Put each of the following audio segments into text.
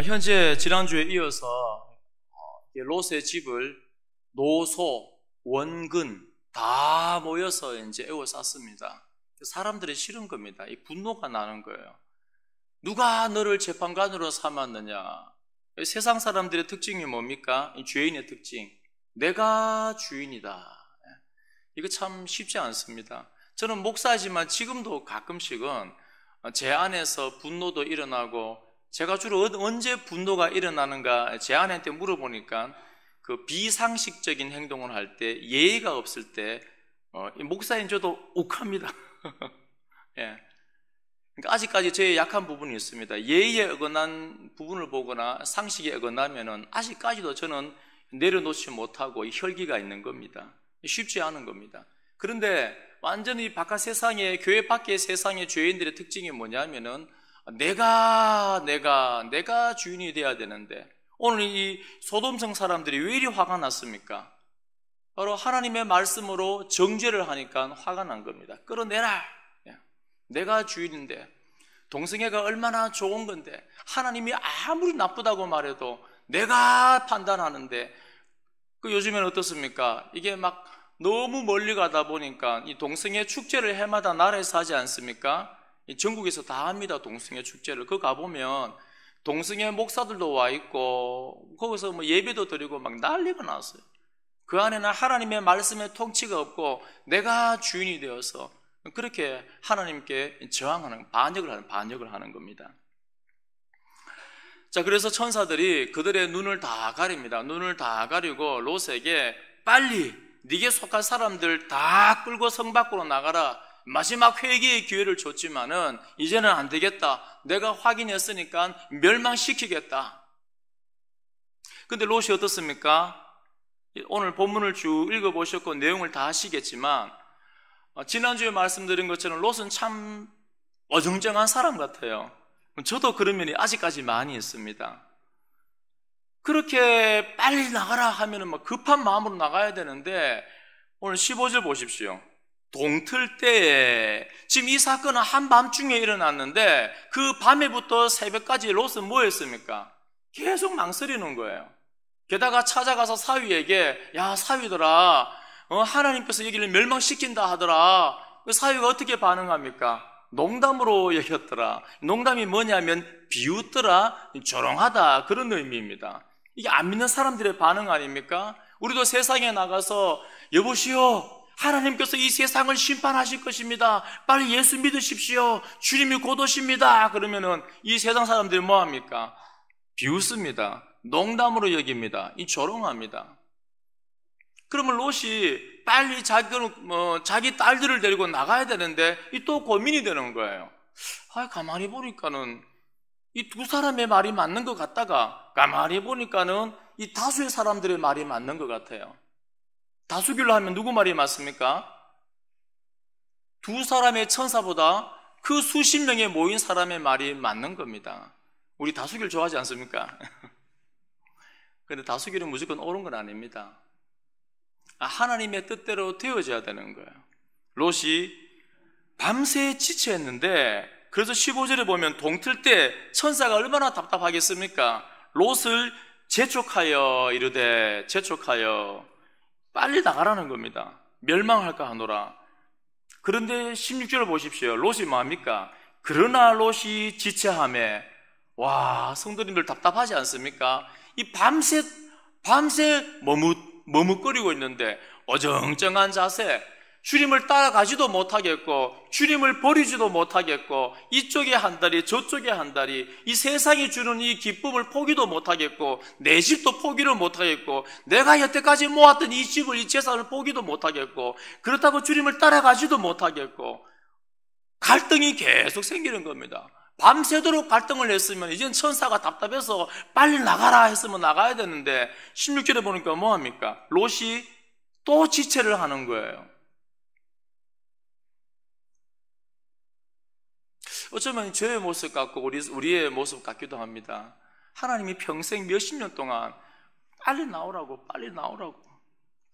현재 지난주에 이어서 롯의 집을 노소, 원근 다 모여서 이제 에워쌌습니다. 사람들이 싫은 겁니다. 이 분노가 나는 거예요. 누가 너를 재판관으로 삼았느냐? 세상 사람들의 특징이 뭡니까? 이 죄인의 특징. 내가 주인이다. 이거 참 쉽지 않습니다. 저는 목사지만 지금도 가끔씩은 제 안에서 분노도 일어나고, 제가 주로 언제 분노가 일어나는가 제 아내한테 물어보니까 그 비상식적인 행동을 할 때, 예의가 없을 때 목사인 저도 욱합니다. 예. 그러니까 아직까지 저의 약한 부분이 있습니다. 예의에 어긋난 부분을 보거나 상식에 어긋나면은 아직까지도 저는 내려놓지 못하고 이 혈기가 있는 겁니다. 쉽지 않은 겁니다. 그런데 완전히 바깥 세상에, 교회 밖의 세상의 죄인들의 특징이 뭐냐면은 내가 주인이 돼야 되는데, 오늘 이 소돔성 사람들이 왜 이리 화가 났습니까? 바로 하나님의 말씀으로 정죄를 하니까 화가 난 겁니다. 끌어내라. 내가 주인인데, 동성애가 얼마나 좋은 건데, 하나님이 아무리 나쁘다고 말해도 내가 판단하는데, 요즘에는 어떻습니까? 이게 막 너무 멀리 가다 보니까 이 동성애 축제를 해마다 나라에서 하지 않습니까? 전국에서 다 합니다, 동성애 축제를. 그거 가보면 동성애 목사들도 와 있고, 거기서 뭐 예배도 드리고 막 난리가 났어요. 그 안에는 하나님의 말씀의 통치가 없고 내가 주인이 되어서 그렇게 하나님께 저항하는, 반역을 하는 겁니다. 자, 그래서 천사들이 그들의 눈을 다 가립니다. 눈을 다 가리고 롯에게 빨리 네게 속한 사람들 다 끌고 성 밖으로 나가라. 마지막 회개의 기회를 줬지만은 이제는 안 되겠다. 내가 확인했으니까 멸망시키겠다. 근데 롯이 어떻습니까? 오늘 본문을 쭉 읽어보셨고 내용을 다 아시겠지만, 지난주에 말씀드린 것처럼 롯은 참 어정쩡한 사람 같아요. 저도 그런 면이 아직까지 많이 있습니다. 그렇게 빨리 나가라 하면은 막 급한 마음으로 나가야 되는데, 오늘 15절 보십시오. 동틀 때에, 지금 이 사건은 한밤중에 일어났는데 그 밤에부터 새벽까지 롯은 뭐 했습니까? 계속 망설이는 거예요. 게다가 찾아가서 사위에게, 야 사위들아, 하나님께서 여기를 멸망시킨다 하더라. 그 사위가 어떻게 반응합니까? 농담으로 여겼더라. 농담이 뭐냐면 비웃더라, 조롱하다, 그런 의미입니다. 이게 안 믿는 사람들의 반응 아닙니까? 우리도 세상에 나가서 여보시오, 하나님께서 이 세상을 심판하실 것입니다. 빨리 예수 믿으십시오. 주님이 곧 오십니다. 그러면은 이 세상 사람들이 뭐 합니까? 비웃습니다. 농담으로 여깁니다. 이 조롱합니다. 그러면 롯이 빨리 자기 딸들을 데리고 나가야 되는데 이 또 고민이 되는 거예요. 가만히 보니까는 이 두 사람의 말이 맞는 것 같다가, 가만히 보니까는 이 다수의 사람들의 말이 맞는 것 같아요. 다수결로 하면 누구 말이 맞습니까? 두 사람의 천사보다 그 수십 명에 모인 사람의 말이 맞는 겁니다. 우리 다수결 좋아하지 않습니까? 그런데 다수결은 무조건 옳은 건 아닙니다. 하나님의 뜻대로 되어져야 되는 거예요. 롯이 밤새 지체했는데, 그래서 15절에 보면 동틀 때 천사가 얼마나 답답하겠습니까? 롯을 재촉하여 이르되, 재촉하여 빨리 나가라는 겁니다. 멸망할까 하노라. 그런데 16절을 보십시오. 롯이 뭐합니까? 그러나 롯이 지체하매. 와, 성도님들 답답하지 않습니까? 이 밤새 머뭇거리고 있는데 어정쩡한 자세, 주님을 따라가지도 못하겠고 주님을 버리지도 못하겠고 이쪽에 한 다리 저쪽에 한 다리, 이 세상이 주는 이 기쁨을 포기도 못하겠고 내 집도 포기를 못하겠고 내가 여태까지 모았던 이 집을, 이 재산을 포기도 못하겠고, 그렇다고 주님을 따라가지도 못하겠고, 갈등이 계속 생기는 겁니다. 밤새도록 갈등을 했으면 이젠 천사가 답답해서 빨리 나가라 했으면 나가야 되는데 16절에 보니까 뭐합니까? 롯이 또 지체를 하는 거예요. 어쩌면 저의 모습 같고 우리의 모습 같기도 합니다. 하나님이 평생 몇십 년 동안 빨리 나오라고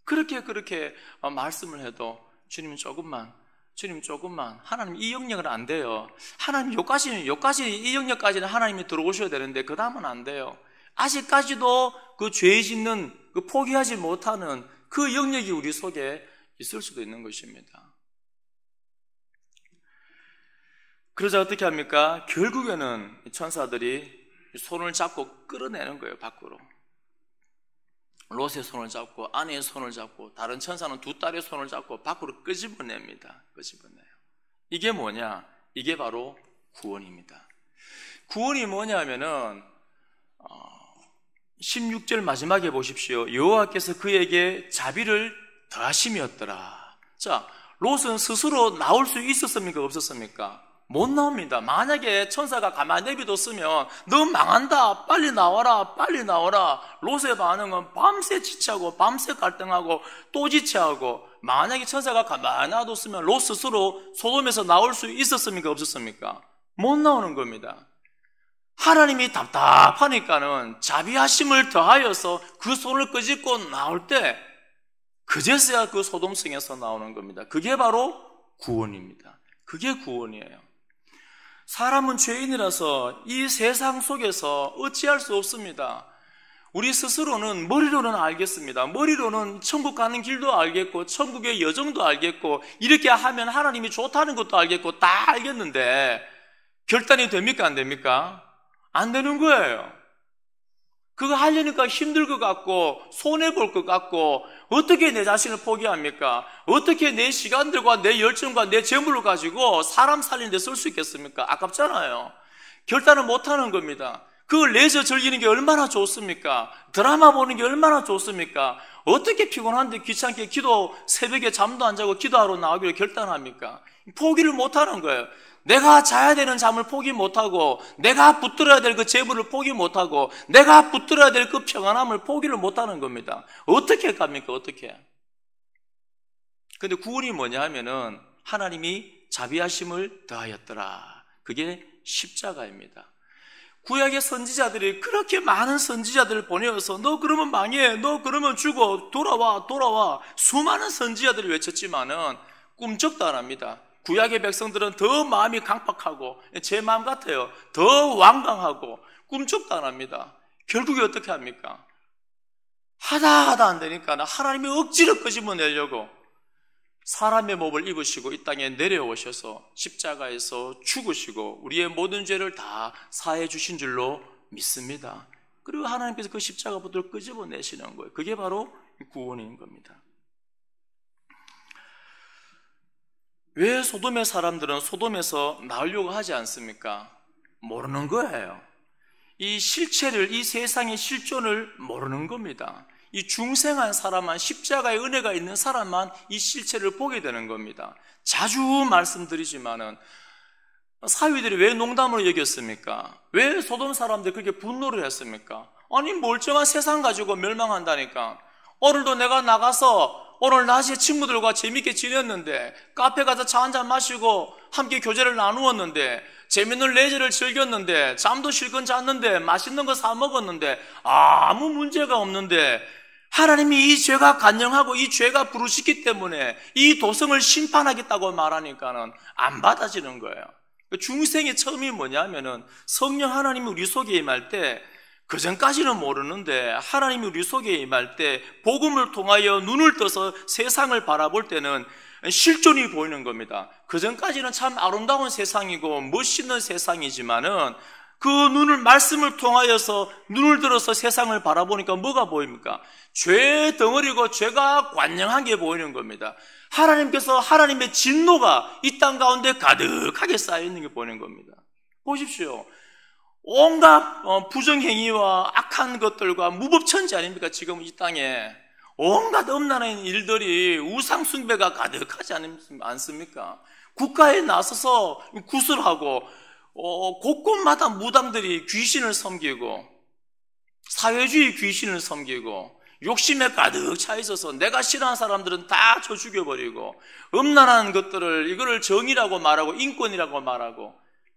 그렇게 말씀을 해도 주님은 조금만 주님 조금만, 하나님 이 영역은 안 돼요. 하나님 요까지 이 영역까지는 하나님이 들어오셔야 되는데 그 다음은 안 돼요. 아직까지도 그 죄 짓는, 그 포기하지 못하는 그 영역이 우리 속에 있을 수도 있는 것입니다. 그러자 어떻게 합니까? 결국에는 천사들이 손을 잡고 끌어내는 거예요, 밖으로. 롯의 손을 잡고 아내의 손을 잡고 다른 천사는 두 딸의 손을 잡고 밖으로 끄집어냅니다. 끄집어내요. 이게 뭐냐? 이게 바로 구원입니다. 구원이 뭐냐 하면은 16절 마지막에 보십시오. 여호와께서 그에게 자비를 더하심이었더라. 자, 롯은 스스로 나올 수 있었습니까? 없었습니까? 못 나옵니다. 만약에 천사가 가만히 내비뒀으면 너 망한다, 빨리 나와라, 빨리 나와라. 롯의 반응은 밤새 지체하고 밤새 갈등하고 또 지체하고, 만약에 천사가 가만히 놔뒀으면 롯 스스로 소돔에서 나올 수 있었습니까? 없었습니까? 못 나오는 겁니다. 하나님이 답답하니까는 자비하심을 더하여서 그 손을 끄집고 나올 때 그제서야 그 소돔성에서 나오는 겁니다. 그게 바로 구원입니다. 그게 구원이에요. 사람은 죄인이라서 이 세상 속에서 어찌할 수 없습니다. 우리 스스로는 머리로는 알겠습니다. 머리로는 천국 가는 길도 알겠고 천국의 여정도 알겠고 이렇게 하면 하나님이 좋다는 것도 알겠고 다 알겠는데 결단이 됩니까? 안 됩니까? 안 되는 거예요. 그거 하려니까 힘들 것 같고 손해볼 것 같고 어떻게 내 자신을 포기합니까? 어떻게 내 시간들과 내 열정과 내 재물을 가지고 사람 살리는 데 쓸 수 있겠습니까? 아깝잖아요. 결단을 못하는 겁니다. 그 레저 즐기는 게 얼마나 좋습니까? 드라마 보는 게 얼마나 좋습니까? 어떻게 피곤한데 귀찮게 새벽에 잠도 안 자고 기도하러 나오기로 결단합니까? 포기를 못하는 거예요. 내가 자야 되는 잠을 포기 못하고 내가 붙들어야 될 그 재물을 포기 못하고 내가 붙들어야 될 그 평안함을 포기를 못하는 겁니다. 어떻게 갑니까? 어떻게? 근데 구원이 뭐냐 하면은 하나님이 자비하심을 더하였더라. 그게 십자가입니다. 구약의 선지자들이 그렇게 많은 선지자들을 보내어서 너 그러면 망해, 너 그러면 죽어, 돌아와 수많은 선지자들을 외쳤지만은 꿈쩍도 안 합니다. 구약의 백성들은 더 마음이 강팍하고 제 마음 같아요. 더 완강하고 꿈쩍도 안 합니다. 결국에 어떻게 합니까? 하다 안 되니까 하나님이 억지로 끄집어내려고 사람의 몸을 입으시고 이 땅에 내려오셔서 십자가에서 죽으시고 우리의 모든 죄를 다 사해 주신 줄로 믿습니다. 그리고 하나님께서 그 십자가부터 끄집어내시는 거예요. 그게 바로 구원인 겁니다. 왜 소돔의 사람들은 소돔에서 나오려고 하지 않습니까? 모르는 거예요. 이 실체를, 이 세상의 실존을 모르는 겁니다. 이 중생한 사람만, 십자가의 은혜가 있는 사람만 이 실체를 보게 되는 겁니다. 자주 말씀드리지만은 사위들이 왜 농담으로 여겼습니까? 왜 소돔 사람들이 그렇게 분노를 했습니까? 아니 멀쩡한 세상 가지고 멸망한다니까. 오늘도 내가 나가서 오늘 낮에 친구들과 재밌게 지냈는데 카페 가서 차 한잔 마시고 함께 교제를 나누었는데 재밌는 레저를 즐겼는데 잠도 실컷 잤는데 맛있는 거 사 먹었는데 아무 문제가 없는데 하나님이 이 죄가 간영하고 이 죄가 부르시기 때문에 이 도성을 심판하겠다고 말하니까는 안 받아지는 거예요. 중생의 처음이 뭐냐면은 성령 하나님이 우리 속에 임할 때 그 전까지는 모르는데 하나님이 우리 속에 임할 때 복음을 통하여 눈을 떠서 세상을 바라볼 때는 실존이 보이는 겁니다. 그 전까지는 참 아름다운 세상이고 멋있는 세상이지만은 그 눈을 말씀을 통하여서 눈을 들어서 세상을 바라보니까 뭐가 보입니까? 죄 덩어리고 죄가 관영한 게 보이는 겁니다. 하나님께서 하나님의 진노가 이 땅 가운데 가득하게 쌓여 있는 게 보이는 겁니다. 보십시오. 온갖 부정행위와 악한 것들과 무법천지 아닙니까? 지금 이 땅에 온갖 엄난한 일들이 우상숭배가 가득하지 않습니까? 국가에 나서서 구슬하고 곳곳마다 무당들이 귀신을 섬기고 사회주의 귀신을 섬기고 욕심에 가득 차 있어서 내가 싫어하는 사람들은 다 쳐 죽여버리고 음란한 것들을 이거를 정의라고 말하고 인권이라고 말하고.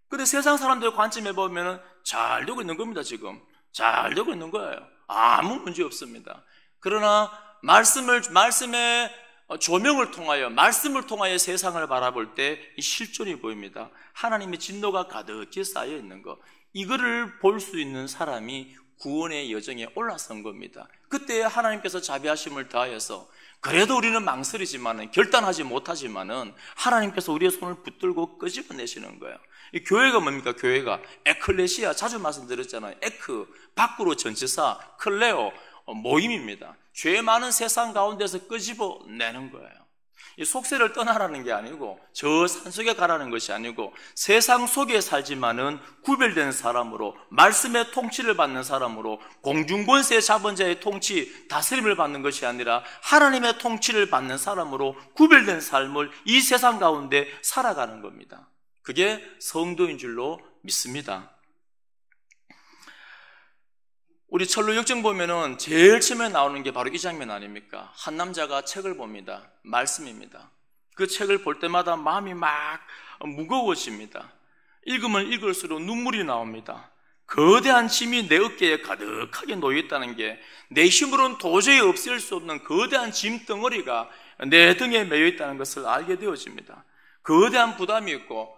근데 세상 사람들 관점에 보면은 잘 되고 있는 겁니다. 지금 잘 되고 있는 거예요. 아무 문제 없습니다. 그러나 말씀에 조명을 통하여, 말씀을 통하여 세상을 바라볼 때 이 실존이 보입니다. 하나님의 진노가 가득히 쌓여 있는 것, 이거를 볼 수 있는 사람이 구원의 여정에 올라선 겁니다. 그때 하나님께서 자비하심을 다하여서, 그래도 우리는 망설이지만은, 결단하지 못하지만은 하나님께서 우리의 손을 붙들고 끄집어내시는 거예요. 이 교회가 뭡니까? 교회가 에클레시아, 자주 말씀드렸잖아요. 에크, 밖으로 전치사, 클레오, 모임입니다. 죄 많은 세상 가운데서 끄집어내는 거예요. 이 속세를 떠나라는 게 아니고, 저 산속에 가라는 것이 아니고, 세상 속에 살지만은 구별된 사람으로, 말씀의 통치를 받는 사람으로, 공중권세 잡은 자의 통치, 다스림을 받는 것이 아니라 하나님의 통치를 받는 사람으로 구별된 삶을 이 세상 가운데 살아가는 겁니다. 그게 성도인 줄로 믿습니다. 우리 철로 역정 보면은 제일 처음에 나오는 게 바로 이 장면 아닙니까? 한 남자가 책을 봅니다. 말씀입니다. 그 책을 볼 때마다 마음이 막 무거워집니다. 읽으면 읽을수록 눈물이 나옵니다. 거대한 짐이 내 어깨에 가득하게 놓여있다는 게, 내 힘으로는 도저히 없앨 수 없는 거대한 짐 덩어리가 내 등에 매여있다는 것을 알게 되어집니다. 거대한 부담이 있고,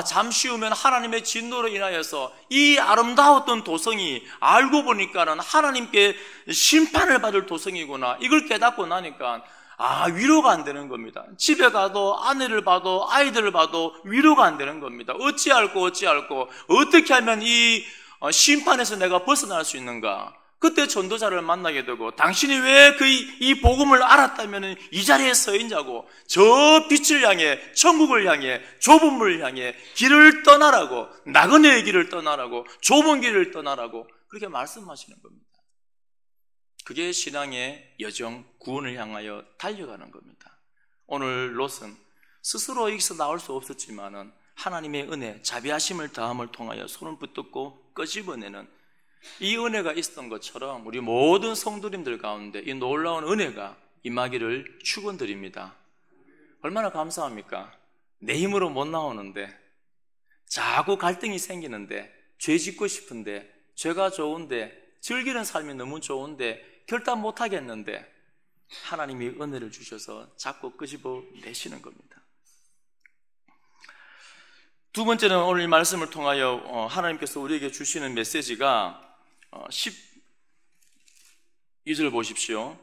잠시 후면 하나님의 진노로 인하여서 이 아름다웠던 도성이 알고 보니까는 하나님께 심판을 받을 도성이구나, 이걸 깨닫고 나니까 위로가 안 되는 겁니다. 집에 가도, 아내를 봐도, 아이들을 봐도 위로가 안 되는 겁니다. 어찌할꼬 어떻게 하면 이 심판에서 내가 벗어날 수 있는가? 그때 전도자를 만나게 되고, 당신이 왜 이 복음을 알았다면 이 자리에 서 있냐고, 저 빛을 향해, 천국을 향해, 좁은 물을 향해 길을 떠나라고, 나그네의 길을 떠나라고, 좁은 길을 떠나라고 그렇게 말씀하시는 겁니다. 그게 신앙의 여정, 구원을 향하여 달려가는 겁니다. 오늘 롯은 스스로 여기서 나올 수 없었지만은 하나님의 은혜, 자비하심을 다함을 통하여 손을 붙들고 끄집어내는 이 은혜가 있었던 것처럼 우리 모든 성도님들 가운데 이 놀라운 은혜가 임하기를 축원드립니다. 얼마나 감사합니까? 내 힘으로 못 나오는데, 자꾸 갈등이 생기는데, 죄 짓고 싶은데, 죄가 좋은데, 즐기는 삶이 너무 좋은데 결단 못 하겠는데, 하나님이 은혜를 주셔서 자꾸 끄집어내시는 겁니다. 두 번째는 오늘 이 말씀을 통하여 하나님께서 우리에게 주시는 메시지가 12절 보십시오.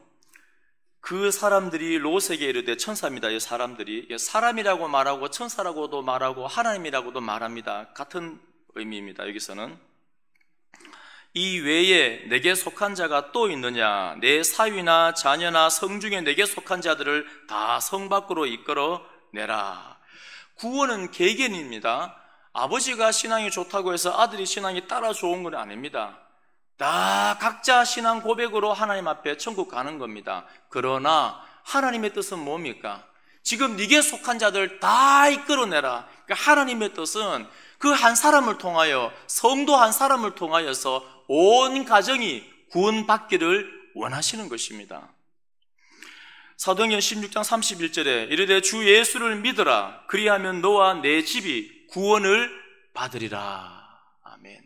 그 사람들이 롯에게 이르되, 천사입니다. 이 사람들이, 사람이라고 말하고 천사라고도 말하고 하나님이라고도 말합니다. 같은 의미입니다. 여기서는 이 외에 내게 속한 자가 또 있느냐? 내 사위나 자녀나 성중에 내게 속한 자들을 다 성 밖으로 이끌어내라. 구원은 개개인입니다. 아버지가 신앙이 좋다고 해서 아들이 신앙이 따라 좋은 건 아닙니다. 다 각자 신앙 고백으로 하나님 앞에 천국 가는 겁니다. 그러나 하나님의 뜻은 뭡니까? 지금 네게 속한 자들 다 이끌어내라. 그러니까 하나님의 뜻은 그 한 사람을 통하여, 성도 한 사람을 통하여서 온 가정이 구원받기를 원하시는 것입니다. 사도행전 16장 31절에 이르되 주 예수를 믿으라. 그리하면 너와 내 집이 구원을 받으리라. 아멘.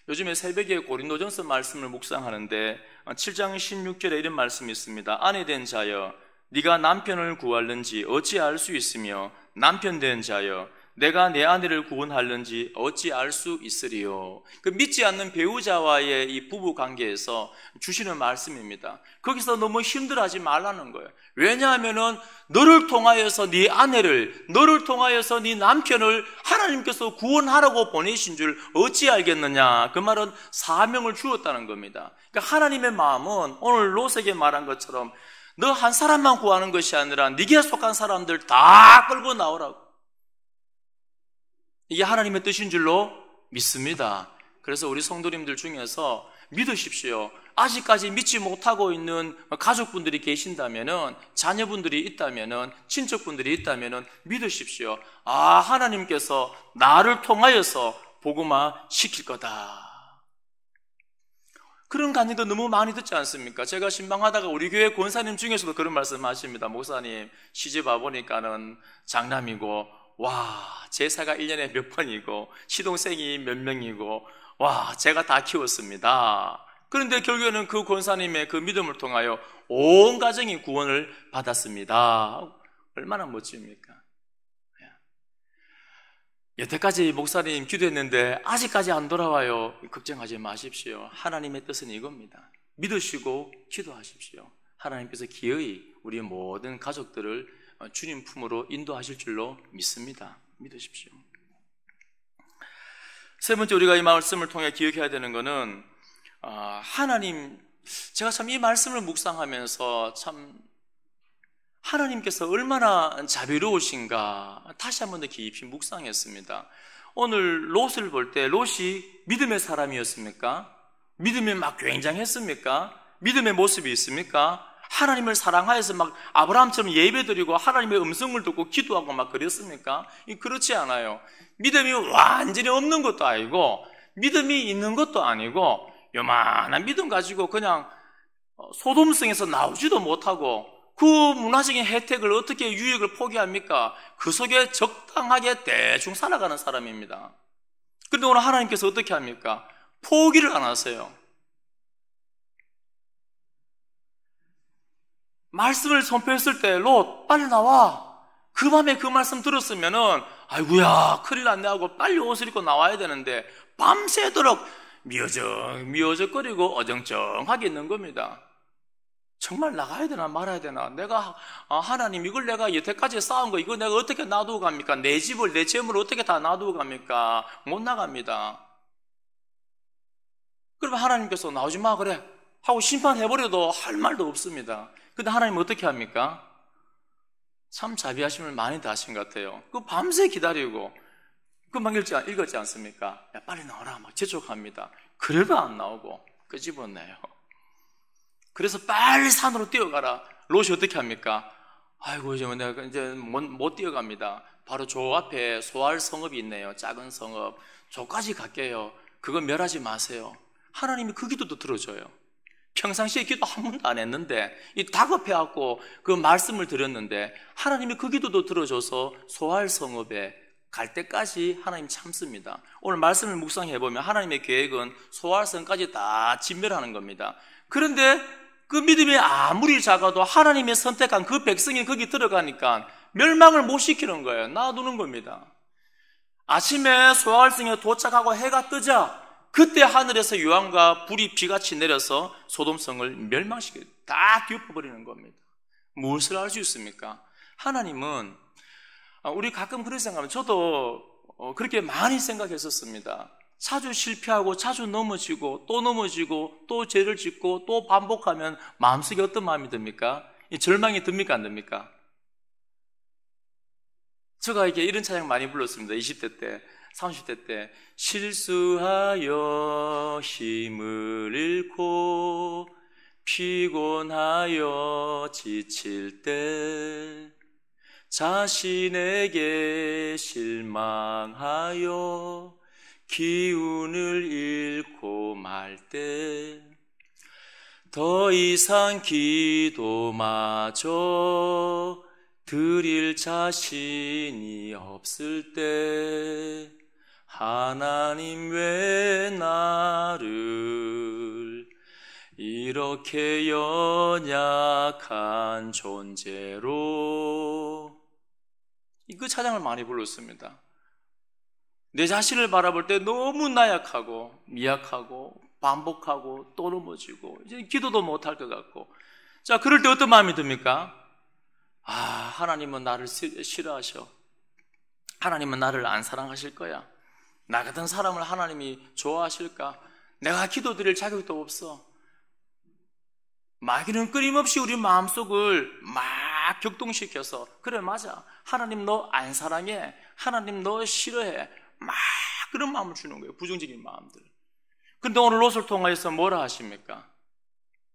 요즘에 새벽에 고린도전서 말씀을 묵상하는데 7장 16절에 이런 말씀이 있습니다. 아내 된 자여, 네가 남편을 구할는지 어찌 알 수 있으며, 남편 된 자여, 내가 내 아내를 구원할는지 어찌 알 수 있으리요. 그 믿지 않는 배우자와의 이 부부 관계에서 주시는 말씀입니다. 거기서 너무 힘들어하지 말라는 거예요. 왜냐하면은 너를 통하여서 네 아내를, 너를 통하여서 네 남편을 하나님께서 구원하라고 보내신 줄 어찌 알겠느냐. 그 말은 사명을 주었다는 겁니다. 그러니까 하나님의 마음은 오늘 롯에게 말한 것처럼 너 한 사람만 구하는 것이 아니라 네게 속한 사람들 다 끌고 나오라고. 이게 하나님의 뜻인 줄로 믿습니다. 그래서 우리 성도님들 중에서 믿으십시오. 아직까지 믿지 못하고 있는 가족분들이 계신다면은, 자녀분들이 있다면은, 친척분들이 있다면은 믿으십시오. 하나님께서 나를 통하여서 복음화 시킬 거다. 그런 간증도 너무 많이 듣지 않습니까? 제가 신방하다가 우리 교회 권사님 중에서도 그런 말씀 하십니다. 목사님, 시집 와보니까는 장남이고, 제사가 1년에 몇 번이고, 시동생이 몇 명이고, 제가 다 키웠습니다. 그런데 결국에는 그 권사님의 그 믿음을 통하여 온 가정이 구원을 받았습니다. 얼마나 멋집니까? 여태까지 목사님 기도했는데 아직까지 안 돌아와요. 걱정하지 마십시오. 하나님의 뜻은 이겁니다. 믿으시고 기도하십시오. 하나님께서 기어이 우리 모든 가족들을 주님 품으로 인도하실 줄로 믿습니다. 믿으십시오. 세 번째, 우리가 이 말씀을 통해 기억해야 되는 것은 하나님, 제가 참 이 말씀을 묵상하면서 참 하나님께서 얼마나 자비로우신가 다시 한 번 더 깊이 묵상했습니다. 오늘 롯을 볼 때 롯이 믿음의 사람이었습니까? 믿음이 막 굉장했습니까? 믿음의 모습이 있습니까? 하나님을 사랑하여서 막 아브라함처럼 예배드리고 하나님의 음성을 듣고 기도하고 막 그랬습니까? 그렇지 않아요. 믿음이 완전히 없는 것도 아니고 믿음이 있는 것도 아니고 요만한 믿음 가지고 그냥 소돔성에서 나오지도 못하고 그 문화적인 혜택을 어떻게 유익을 포기합니까? 그 속에 적당하게 대충 살아가는 사람입니다. 그런데 오늘 하나님께서 어떻게 합니까? 포기를 안 하세요. 말씀을 선포했을 때 롯 빨리 나와. 그 밤에 그 말씀 들었으면은 아이고야 큰일 났네 하고 빨리 옷을 입고 나와야 되는데 밤새도록 미어적거리고 어정쩡하게 있는 겁니다. 정말 나가야 되나 말아야 되나? 내가 하나님 이걸 내가 여태까지 쌓은 거 이거 내가 어떻게 놔두고 갑니까? 내 집을 내 재물을 어떻게 다 놔두고 갑니까? 못 나갑니다. 그러면 하나님께서 나오지 마 그래 하고 심판해버려도 할 말도 없습니다. 근데 하나님은 어떻게 합니까? 참 자비하심을 많이 다하신 것 같아요. 그 밤새 기다리고 금방 읽었지 않습니까? 야 빨리 나와라 막 재촉합니다. 그래도 안 나오고 끄집어내요. 그래서 빨리 산으로 뛰어가라. 롯이 어떻게 합니까? 아이고 이제 내가 이제 못 뛰어갑니다. 바로 저 앞에 소알 성읍이 있네요. 작은 성읍. 저까지 갈게요. 그거 멸하지 마세요. 하나님이 그 기도도 들어줘요. 평상시에 기도 한 번도 안 했는데 이 다급해갖고 그 말씀을 드렸는데 하나님이 그 기도도 들어줘서 소알 성읍에 갈 때까지 하나님 참습니다. 오늘 말씀을 묵상해보면 하나님의 계획은 소알성까지 다 진멸하는 겁니다. 그런데 그 믿음이 아무리 작아도 하나님의 선택한 그 백성이 거기 들어가니까 멸망을 못 시키는 거예요. 놔두는 겁니다. 아침에 소알성에 도착하고 해가 뜨자 그때 하늘에서 유황과 불이 비같이 내려서 소돔성을 멸망시켜 다 뒤엎어버리는 겁니다. 무엇을 알 수 있습니까? 하나님은 우리 가끔 그런 생각하면 저도 그렇게 많이 생각했었습니다. 자주 실패하고 자주 넘어지고 또 죄를 짓고 또 반복하면 마음속에 어떤 마음이 듭니까? 절망이 듭니까 안 듭니까? 제가 이런 찬양 많이 불렀습니다. 20대 때 30대 때 실수하여 힘을 잃고 피곤하여 지칠 때 자신에게 실망하여 기운을 잃고 말 때 더 이상 기도마저 드릴 자신이 없을 때 하나님 왜 나를 이렇게 연약한 존재로 그 찬양을 많이 불렀습니다. 내 자신을 바라볼 때 너무 나약하고 미약하고 반복하고 또 넘어지고 이제 기도도 못할 것 같고 자 그럴 때 어떤 마음이 듭니까? 하나님은 나를 싫어하셔. 하나님은 나를 안 사랑하실 거야. 나 같은 사람을 하나님이 좋아하실까? 내가 기도드릴 자격도 없어. 마귀는 끊임없이 우리 마음속을 막 격동시켜서 그래 맞아. 하나님 너 안 사랑해. 하나님 너 싫어해. 막 그런 마음을 주는 거예요. 부정적인 마음들. 그런데 오늘 롯을 통해서 뭐라 하십니까?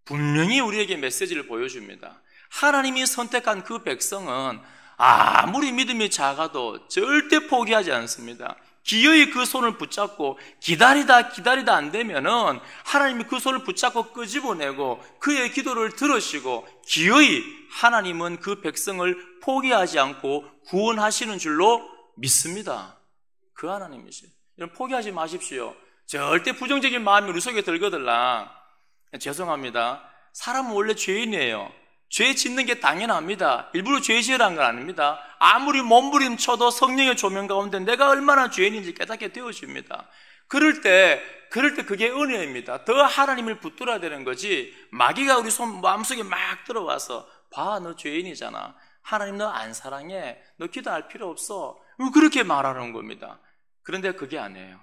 분명히 우리에게 메시지를 보여줍니다. 하나님이 선택한 그 백성은 아무리 믿음이 작아도 절대 포기하지 않습니다. 기어이 그 손을 붙잡고 기다리다 안 되면은 하나님이 그 손을 붙잡고 끄집어내고 그의 기도를 들으시고 기어이 하나님은 그 백성을 포기하지 않고 구원하시는 줄로 믿습니다. 그 하나님이시죠. 여러분 포기하지 마십시오. 절대 부정적인 마음이 우리 속에 들거들라. 죄송합니다. 사람은 원래 죄인이에요. 죄 짓는 게 당연합니다. 일부러 죄 지으라는 건 아닙니다. 아무리 몸부림쳐도 성령의 조명 가운데 내가 얼마나 죄인인지 깨닫게 되어집니다. 그럴 때 그게 은혜입니다. 더 하나님을 붙들어야 되는 거지, 마귀가 우리 마음속에 막 들어와서 봐, 너 죄인이잖아, 하나님 너 안 사랑해, 너 기도할 필요 없어, 그렇게 말하는 겁니다. 그런데 그게 아니에요.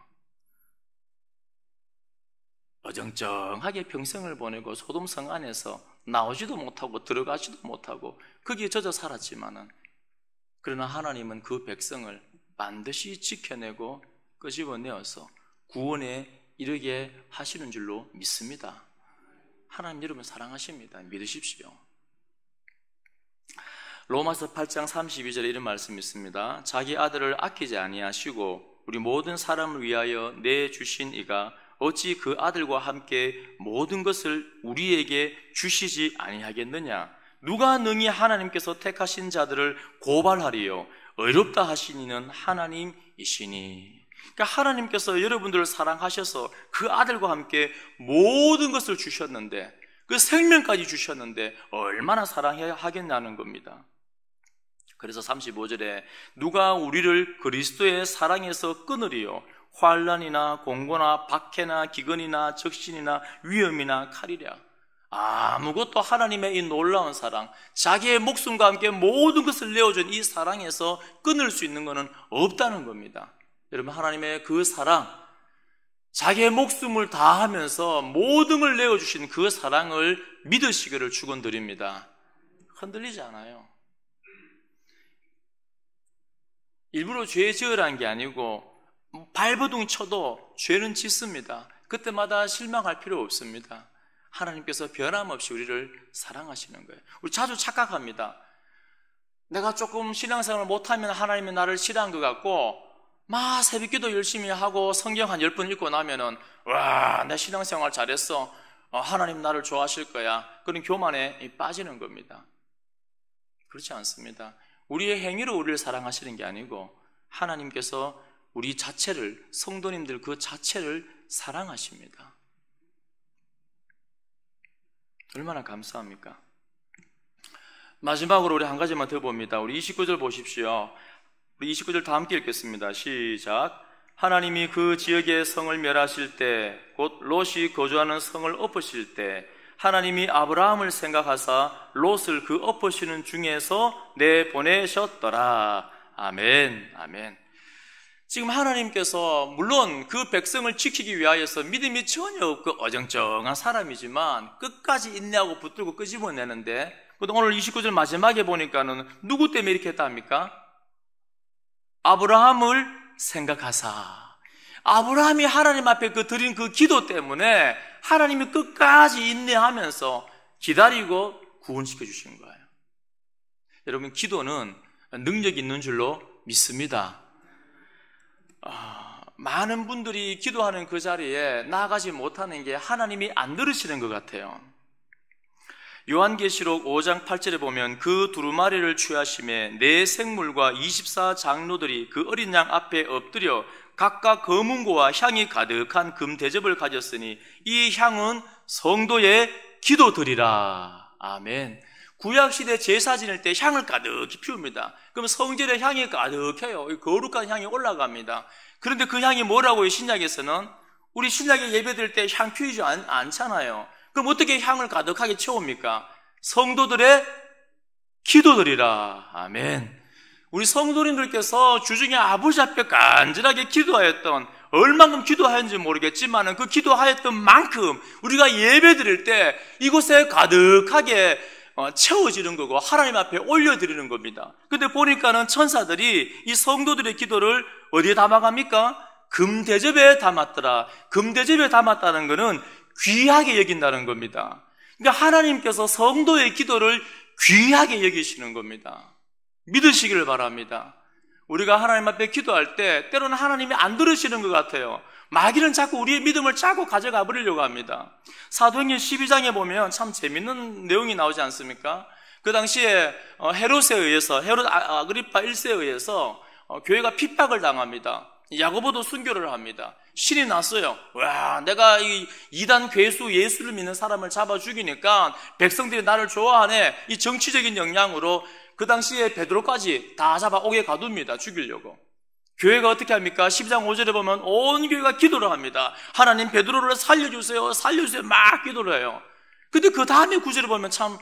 어정쩡하게 평생을 보내고 소돔성 안에서 나오지도 못하고 들어가지도 못하고 거기에 젖어 살았지만은, 그러나 하나님은 그 백성을 반드시 지켜내고 끄집어내어서 구원에 이르게 하시는 줄로 믿습니다. 하나님 여러분 사랑하십니다. 믿으십시오. 로마서 8장 32절에 이런 말씀이 있습니다. 자기 아들을 아끼지 아니하시고 우리 모든 사람을 위하여 내주신 이가 어찌 그 아들과 함께 모든 것을 우리에게 주시지 아니하겠느냐? 누가 능히 하나님께서 택하신 자들을 고발하리요? 의롭다 하시니는 하나님이시니. 그러니까 하나님께서 여러분들을 사랑하셔서 그 아들과 함께 모든 것을 주셨는데, 그 생명까지 주셨는데 얼마나 사랑해야 하겠냐는 겁니다. 그래서 35절에 누가 우리를 그리스도의 사랑에서 끊으리요? 환난이나 공고나 박해나 기근이나 적신이나 위험이나 칼이랴. 아무것도 하나님의 이 놀라운 사랑, 자기의 목숨과 함께 모든 것을 내어준 이 사랑에서 끊을 수 있는 것은 없다는 겁니다. 여러분, 하나님의 그 사랑, 자기의 목숨을 다하면서 모든 걸 내어주신 그 사랑을 믿으시기를 축원드립니다. 흔들리지 않아요. 일부러 죄 지으라는 게 아니고 발버둥 쳐도 죄는 짓습니다. 그때마다 실망할 필요 없습니다. 하나님께서 변함없이 우리를 사랑하시는 거예요. 우리 자주 착각합니다. 내가 조금 신앙생활을 못하면 하나님이 나를 싫어한 것 같고, 막 새벽기도 열심히 하고 성경 한 10번 읽고 나면은 와, 내 신앙생활 잘했어, 하나님 나를 좋아하실 거야, 그런 교만에 빠지는 겁니다. 그렇지 않습니다. 우리의 행위로 우리를 사랑하시는 게 아니고 하나님께서 우리 자체를, 성도님들 그 자체를 사랑하십니다. 얼마나 감사합니까? 마지막으로 우리 한 가지만 더 봅니다. 우리 29절 보십시오. 우리 29절 다 함께 읽겠습니다. 시작. 하나님이 그 지역의 성을 멸하실 때, 곧 롯이 거주하는 성을 엎으실 때 하나님이 아브라함을 생각하사 롯을 그 엎으시는 중에서 내보내셨더라. 아멘, 아멘. 지금 하나님께서 물론 그 백성을 지키기 위하여서 믿음이 전혀 없고 어정쩡한 사람이지만 끝까지 인내하고 붙들고 끄집어내는데, 오늘 29절 마지막에 보니까는 누구 때문에 이렇게 했답니까? 아브라함을 생각하사. 아브라함이 하나님 앞에 드린 그 기도 때문에 하나님이 끝까지 인내하면서 기다리고 구원시켜 주신 거예요. 여러분, 기도는 능력이 있는 줄로 믿습니다. 많은 분들이 기도하는 그 자리에 나아가지 못하는 게 하나님이 안 들으시는 것 같아요. 요한계시록 5장 8절에 보면 그 두루마리를 취하심에 네 생물과 24장로들이 그 어린 양 앞에 엎드려 각각 검은고와 향이 가득한 금 대접을 가졌으니 이 향은 성도의 기도들이라. 아멘. 구약시대 제사 지낼 때 향을 가득히 피웁니다. 그럼 성전에 향이 가득해요. 거룩한 향이 올라갑니다. 그런데 그 향이 뭐라고요? 신약에서는 우리 신약에 예배드릴 때 향 피우지 않잖아요. 그럼 어떻게 향을 가득하게 채웁니까? 성도들의 기도들이라. 아멘. 우리 성도님들께서 주중에 아버지 앞에 간절하게 기도하였던, 얼만큼 기도하였는지 모르겠지만 그 기도하였던 만큼 우리가 예배드릴 때 이곳에 가득하게 채워지는 거고 하나님 앞에 올려드리는 겁니다. 근데 보니까는 천사들이 이 성도들의 기도를 어디에 담아갑니까? 금대접에 담았더라. 금대접에 담았다는 것은 귀하게 여긴다는 겁니다. 그러니까 하나님께서 성도의 기도를 귀하게 여기시는 겁니다. 믿으시기를 바랍니다. 우리가 하나님 앞에 기도할 때 때로는 하나님이 안 들으시는 것 같아요. 마귀는 자꾸 우리의 믿음을 짜고 가져가 버리려고 합니다. 사도행전 12장에 보면 참 재밌는 내용이 나오지 않습니까? 그 당시에 헤롯에 의해서, 헤롯 아그리파 1세에 의해서 교회가 핍박을 당합니다. 야고보도 순교를 합니다. 신이 났어요. 와, 내가 이 이단 괴수 예수를 믿는 사람을 잡아 죽이니까 백성들이 나를 좋아하네. 이 정치적인 역량으로 그 당시에 베드로까지 다 잡아 옥에 가둡니다. 죽이려고. 교회가 어떻게 합니까? 12장 5절에 보면 온 교회가 기도를 합니다. 하나님 베드로를 살려주세요. 살려주세요. 막 기도를 해요. 근데 그 다음에 구절을 보면 참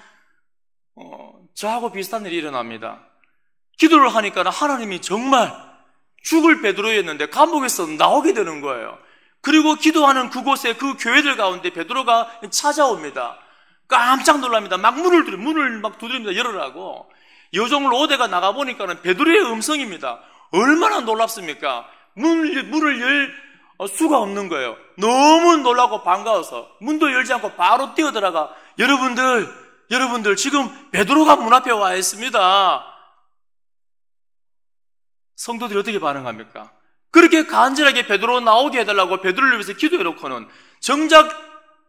저하고 비슷한 일이 일어납니다. 기도를 하니까 하나님이 정말 죽을 베드로였는데 감옥에서 나오게 되는 거예요. 그리고 기도하는 그곳에 그 교회들 가운데 베드로가 찾아옵니다. 깜짝 놀랍니다. 막 문을 막 두드립니다. 열으라고. 여종을 5대가 나가보니까는 베드로의 음성입니다. 얼마나 놀랍습니까? 문을 열 수가 없는 거예요. 너무 놀라고 반가워서 문도 열지 않고 바로 뛰어들어가 여러분들 지금 베드로가 문 앞에 와 있습니다. 성도들이 어떻게 반응합니까? 그렇게 간절하게 베드로 나오게 해달라고 베드로를 위해서 기도해놓고는 정작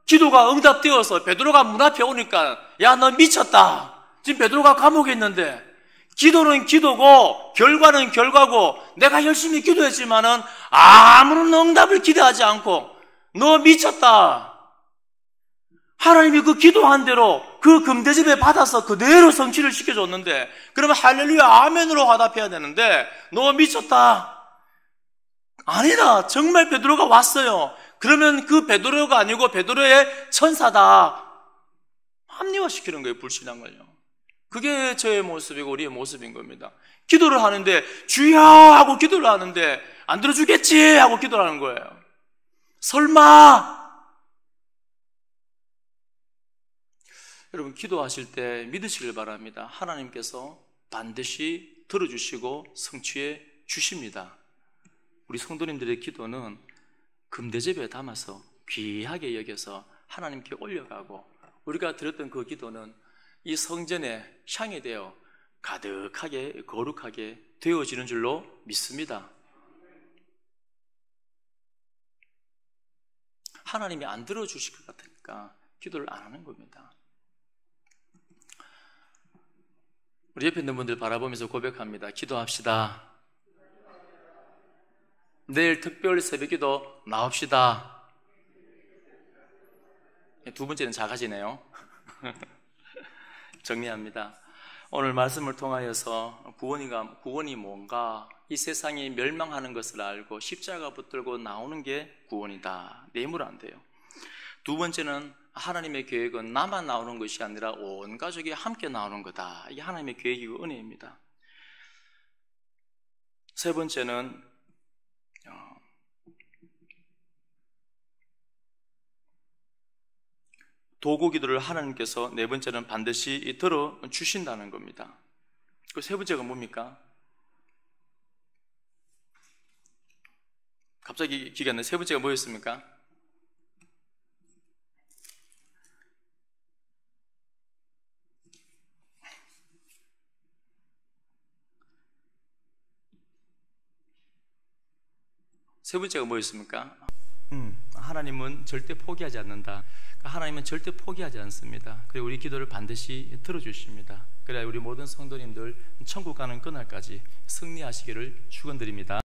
기도가 응답되어서 베드로가 문 앞에 오니까 야, 너 미쳤다. 지금 베드로가 감옥에 있는데 기도는 기도고 결과는 결과고 내가 열심히 기도했지만은 아무런 응답을 기대하지 않고 너 미쳤다. 하나님이 그 기도한 대로 그 금대접에 받아서 그대로 성취를 시켜줬는데 그러면 할렐루야 아멘으로 화답해야 되는데 너 미쳤다. 아니다. 정말 베드로가 왔어요. 그러면 그 베드로가 아니고 베드로의 천사다. 합리화시키는 거예요. 불신앙을요. 그게 저의 모습이고 우리의 모습인 겁니다. 기도를 하는데 주여 하고 기도를 하는데 안 들어주겠지 하고 기도를 하는 거예요. 설마. 여러분 기도하실 때 믿으시길 바랍니다. 하나님께서 반드시 들어주시고 성취해 주십니다. 우리 성도님들의 기도는 금대접에 담아서 귀하게 여겨서 하나님께 올려가고 우리가 드렸던 그 기도는 이 성전에 향이 되어 가득하게 거룩하게 되어지는 줄로 믿습니다. 하나님이 안 들어주실 것 같으니까 기도를 안 하는 겁니다. 우리 옆에 있는 분들 바라보면서 고백합니다. 기도합시다. 내일 특별 새벽기도 나옵시다. 두 번째는 작아지네요. 정리합니다. 오늘 말씀을 통하여서 구원이 뭔가, 이 세상이 멸망하는 것을 알고 십자가 붙들고 나오는 게 구원이다. 내물 안 돼요. 두 번째는 하나님의 계획은 나만 나오는 것이 아니라 온 가족이 함께 나오는 거다. 이게 하나님의 계획이고 은혜입니다. 세 번째는 도구 기도를 하나님께서 네 번째는 반드시 들어주신다는 겁니다. 그 세 번째가 뭡니까? 갑자기 기억이 안 나요. 세 번째가 뭐였습니까? 세 번째가 뭐였습니까? 하나님은 절대 포기하지 않는다. 하나님은 절대 포기하지 않습니다. 그리고 우리 기도를 반드시 들어주십니다. 그래야 우리 모든 성도님들 천국 가는 그날까지 승리하시기를 축원드립니다.